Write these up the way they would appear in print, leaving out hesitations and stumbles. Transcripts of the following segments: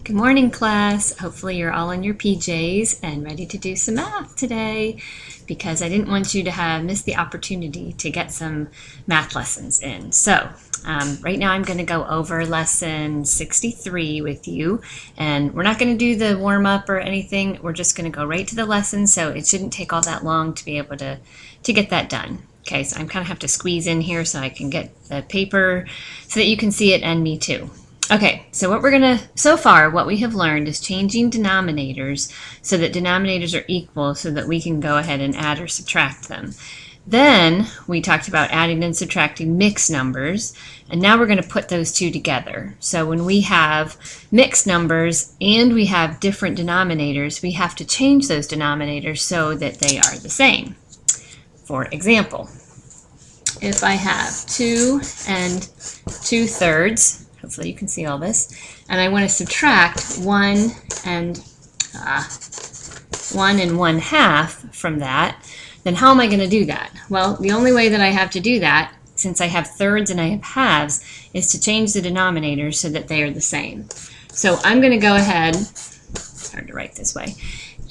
Good morning, class. Hopefully you're all in your PJs and ready to do some math today because I didn't want you to miss the opportunity to get some math lessons in. So right now I'm going to go over lesson 63 with you, and we're not going to do the warm-up or anything. We're just going to go right to the lesson, so it shouldn't take all that long to be able to get that done. Okay, so I'm kind of have to squeeze in here so I can get the paper so that you can see it and me too. Okay, so so far what we have learned is changing denominators so that denominators are equal so that we can go ahead and add or subtract them. Then we talked about adding and subtracting mixed numbers, and now we're going to put those two together. So when we have mixed numbers and we have different denominators, we have to change those denominators so that they are the same. For example, if I have 2 and 2/3, hopefully you can see all this, and I want to subtract 1 and 1/2 from that, then how am I going to do that? Well, the only way that I have to do that, since I have thirds and I have halves, is to change the denominators so that they are the same. So I'm going to go ahead, it's hard to write this way,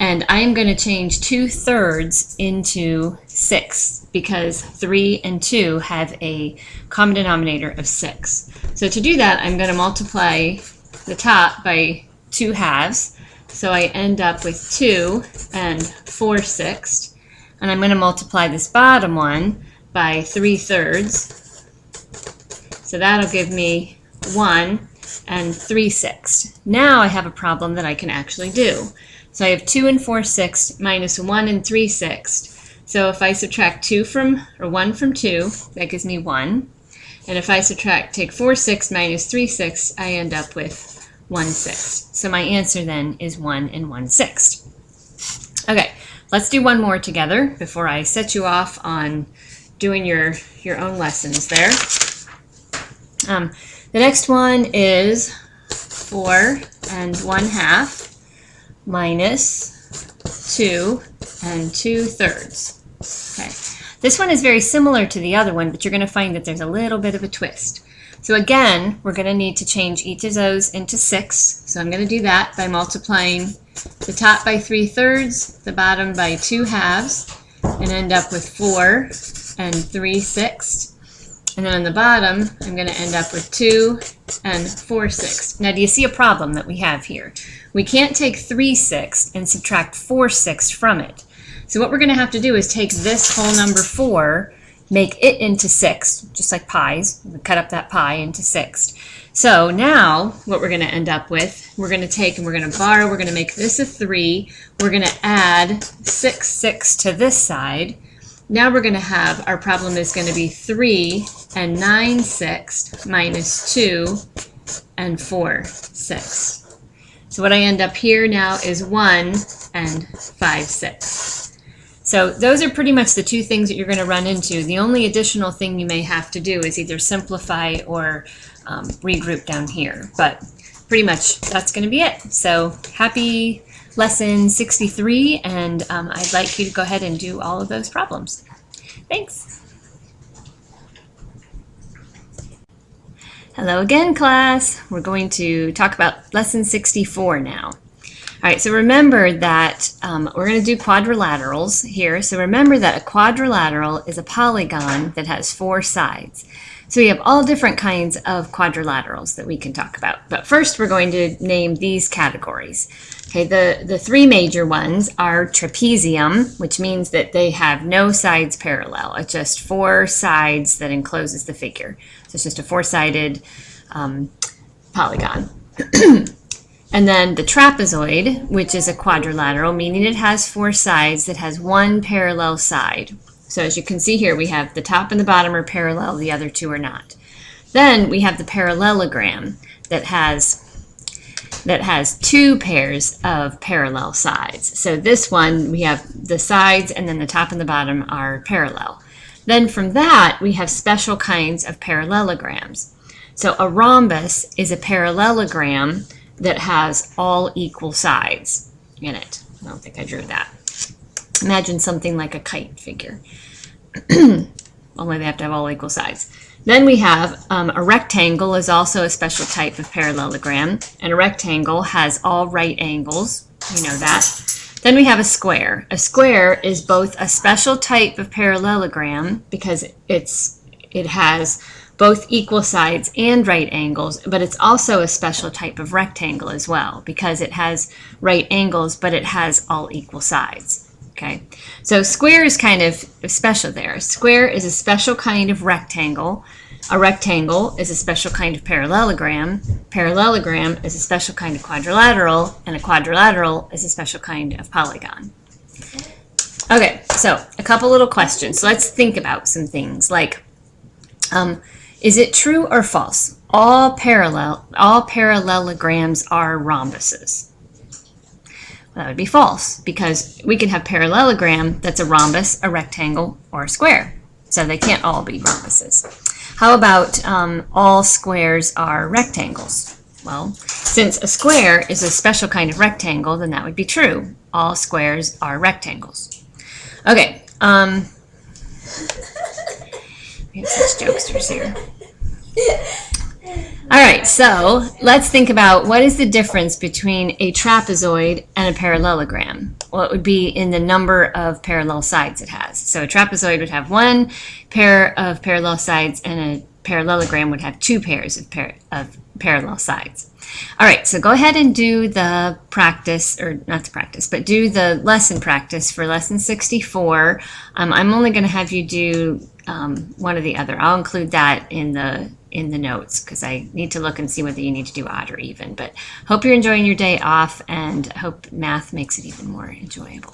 and I'm going to change 2/3 into 6 because 3 and 2 have a common denominator of 6. So to do that, I'm going to multiply the top by 2 halves. So I end up with 2 and 4/6. And I'm going to multiply this bottom one by 3/3. So that'll give me 1 and 3/6. Now I have a problem that I can actually do. So I have 2 and 4/6 minus 1 and 3/6. So if I subtract 1 from 2, that gives me 1. And if I take 4/6 minus 3/6, I end up with 1/6. So my answer then is 1 and 1/6. Okay, let's do one more together before I set you off on doing your own lessons there. The next one is 4 and 1/2 minus 2 and 2/3. Okay. This one is very similar to the other one, but you're going to find that there's a little bit of a twist. So again, we're going to need to change each of those into 6. So I'm going to do that by multiplying the top by 3/3, the bottom by 2 halves, and end up with 4 and 3/6. And then on the bottom, I'm going to end up with 2 and 4/6. Now, do you see a problem that we have here? We can't take 3/6 and subtract 4/6 from it. So what we're going to have to do is take this whole number 4, make it into 6, just like pies. We cut up that pie into 6. So now what we're going to end up with, we're going to take and we're going to borrow, we're going to make this a 3, we're going to add 6/6 to this side. Now we're going to have, our problem is going to be 3 and 9/6 minus 2 and 4/6. So what I end up here now is 1 and 5/6. So those are pretty much the two things that you're going to run into. The only additional thing you may have to do is either simplify or regroup down here. But pretty much that's going to be it. So happy lesson 63, and I'd like you to go ahead and do all of those problems. Thanks. Hello again, class. We're going to talk about lesson 64 now. All right, so remember that we're going to do quadrilaterals here. So remember that a quadrilateral is a polygon that has 4 sides. So we have all different kinds of quadrilaterals that we can talk about. But first, we're going to name these categories. Okay, the 3 major ones are trapezium, which means that they have no sides parallel. It's just 4 sides that encloses the figure. So it's just a 4-sided polygon. And then the trapezoid, which is a quadrilateral, meaning it has 4 sides that has 1 parallel side. So as you can see here, we have the top and the bottom are parallel, the other 2 are not. Then we have the parallelogram that has 2 pairs of parallel sides. So this one, we have the sides and then the top and the bottom are parallel. Then from that, we have special kinds of parallelograms. So a rhombus is a parallelogram that has all equal sides in it. I don't think I drew that. Imagine something like a kite figure. Only they have to have all equal sides. Then we have a rectangle is also a special type of parallelogram, and a rectangle has all right angles. You know that. Then we have a square. A square is both a special type of parallelogram because it has both equal sides and right angles, but it's also a special type of rectangle as well because it has right angles, but it has all equal sides. Okay, so square is kind of special there. Square is a special kind of rectangle. A rectangle is a special kind of parallelogram. Parallelogram is a special kind of quadrilateral, and a quadrilateral is a special kind of polygon. Okay, so a couple little questions. So let's think about some things like, is it true or false? All parallelograms are rhombuses. That would be false because we can have parallelogram that's a rhombus, a rectangle, or a square. So they can't all be rhombuses. How about all squares are rectangles? Well, since a square is a special kind of rectangle, then that would be true. All squares are rectangles. Okay. We have such jokesters here. All right, so let's think about what is the difference between a trapezoid and a parallelogram. Well, it would be in the number of parallel sides it has. So a trapezoid would have one pair of parallel sides, and a parallelogram would have two pairs of parallel sides. All right, so go ahead and do the practice, or not the practice, but do the lesson practice for lesson 64. I'm only going to have you do one or the other. I'll include that in the notes because I need to look and see whether you need to do odd or even. But hope you're enjoying your day off, and hope math makes it even more enjoyable.